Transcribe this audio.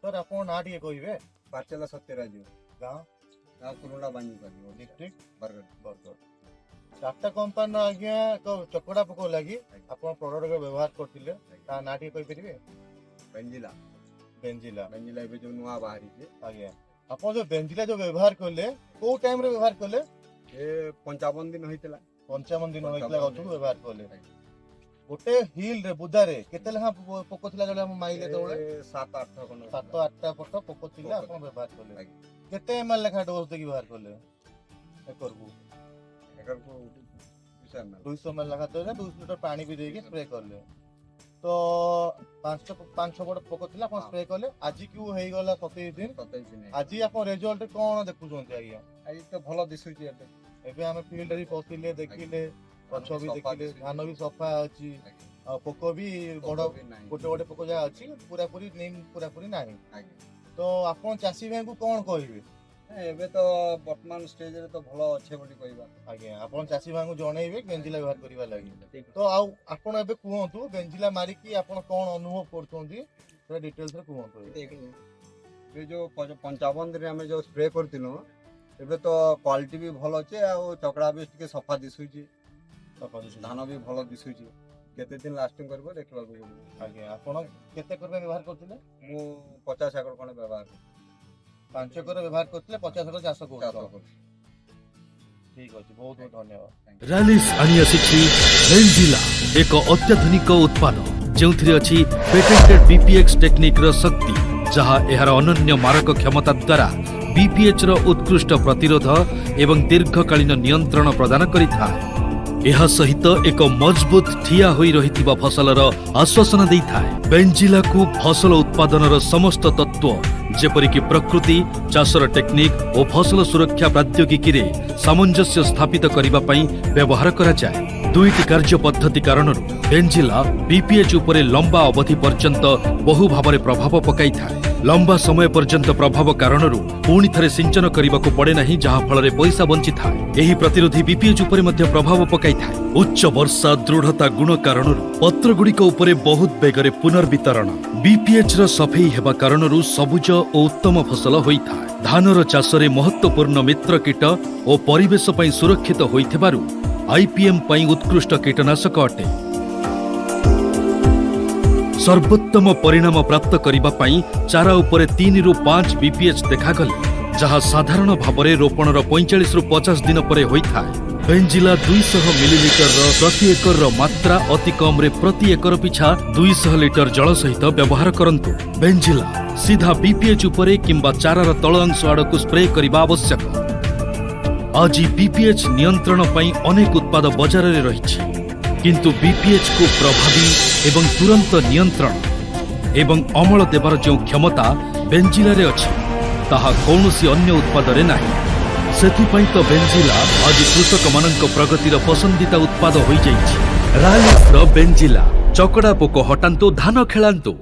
Sir आपन ना टिके कहिबे पार्चला सत्यराज गांव गाँव कुरुंडा बांजी डिस्ट्रिक्ट बरगढ़ टाटा कंपनी आज्ञा चकड़ा पोक लगी आपन प्रोडक्ट के व्यवहार करथिले ता ना टिके कहि परिबे बेंजिला बेंजिला बेंजिला एबे जो नुआ बाहरी छे आज्ञा आपन जो बेंजिला जो व्यवहार करले को टाइम रे व्यवहार करले ए 55 दिन होइतला 55 दिन होइतला गछ व्यवहार करले गोटे हिल रे बुदा रे केते लहा पोक थिला जले हम माइले तोळे 7-8 कोन 7-8 पट पोक थिला आपन व्यवहार करले केते एमएल लेखा डोज दे व्यवहार करले एकर को 200 ml लगा तो 200 लीटर पानी भी देके स्प्रे करले तो 5 बड़ पोक थिला अपन स्प्रे करले आज क्यों हेई गला 27 दिन आज अपन रिजल्ट कोन देखु जोंते आइया आज तो भलो दिसु छी एबे हम फील्ड रे पहुंचले देखिले गछ भी देखिले धान भी सफा अछि आ पोक भी बड़ गोटे गोटे पोक जा अछि पूरा पूरी नीम पूरा पूरी नाही तो आपन चासी भाई को कोन कहिबे एबे तो वर्तमान स्टेज रे तो भलो अच्छे बोली कहबा आज्ञा आपन चासी भाई को जणैबे बेंजिला व्यवहार करिवा लागि तो आ आपन एबे कहंतु बेंजिला मारी की आपन कोन अनुभव करथोंदी पूरा डिटेल्स रे कहंतु ये जो 55 दिन हमें जो स्प्रे करतिनो एबे तो क्वालिटी भी भलो छे आ चकड़ा भी टिके सफा दिसु छी धान भी भलो दिसु छी केते दिन लास्टिंग करबो देखबा को आज्ञा आपन केते करबे व्यवहार करथिले मु 50 एकड़ कोन व्यवहार 5 एकर व्यवहार करथिले 50 एकर चाष करथो ठीक अछि बहुत बहुत धन्यवाद रैलिस आनिया सिक्सी बेंजिला एक अत्याधुनिक उत्पाद जेउथिरे अछि पेटेंटेड बीपीएक्स टेक्निक रो शक्ति जहा एहार अनन्य मारक क्षमता द्वारा बीपीएच रो उत्कृष्ट प्रतिरोध एवं दीर्घकालीन नियंत्रण प्रदान करिथाय एहा सहित एक मजबूत ठिया होई रहितिबा फसलर आश्वासन दैथाय बेंजिला को फसल उत्पादनर समस्त तत्व जेपरिक प्रकृति चाषर टेक्निक और फसल सुरक्षा प्रौद्योगिकी रे सामंजस्य स्थापित करिबा पई व्यवहार करा जाय दुईटी कार्य पद्धति कारण बेंजिला बीपीएच उपरे लंबा अवधि पर्यंत बहु भाव प्रभाव पकाई थाय लंबा समय पर्यंत प्रभाव कारण पुणी थरे सिंचन करने को पड़े नहीं जहाँ फल पैसा बंची थाए एही प्रतिरोधी बीपीएच उपरे मध्य प्रभाव पकाई थाए उच्च वर्षा दृढ़ता गुण कारण पत्र गुड़िक उपरे बहुत बेगरे पुनर्वितरण बीपीएच रो सफेई हेबा कारण सबुज और उत्तम फसल होई थाए धानर चाषरे महत्वपूर्ण मित्र कीट और परिवेश पई सुरक्षित होइथिबारु आईपीएम पई उत्कृष्ट कीटनाशक अटे सर्वोत्तम परिणाम प्राप्त करिबा पई चारा उपरे 3 रु 5 बीपीएच देखागले जहा साधारण भावरे रोपणर 45 रु 50 दिन परे होइथाय बेंजिला 200 मिलीलीटर प्रति एकर मात्रा अति कम रे प्रति एकर पिछा 200 लीटर जल सहित व्यवहार करंतु बेंजिला सीधा बीपीएच उपरे किंबा चारार तळ अंश आडकु स्प्रे करिबा आवश्यक आज बीपीएच नियंत्रण पई अनेक उत्पाद बाजार रे रहिछि किंतु बीपीएच को प्रभावी एवं तुरंत नियंत्रण एवं अमल देवार जो क्षमता बेंजिला रे अछि ताहा कौनसी अन्य उत्पाद रे नाही सेथिपई तो बेंजिला आज कृषक मानक प्रगतिर पसंदीदा उत्पाद होई जाइछि रालिस रो बेंजिला चकड़ा पोक हटांतु धान खेलांतु।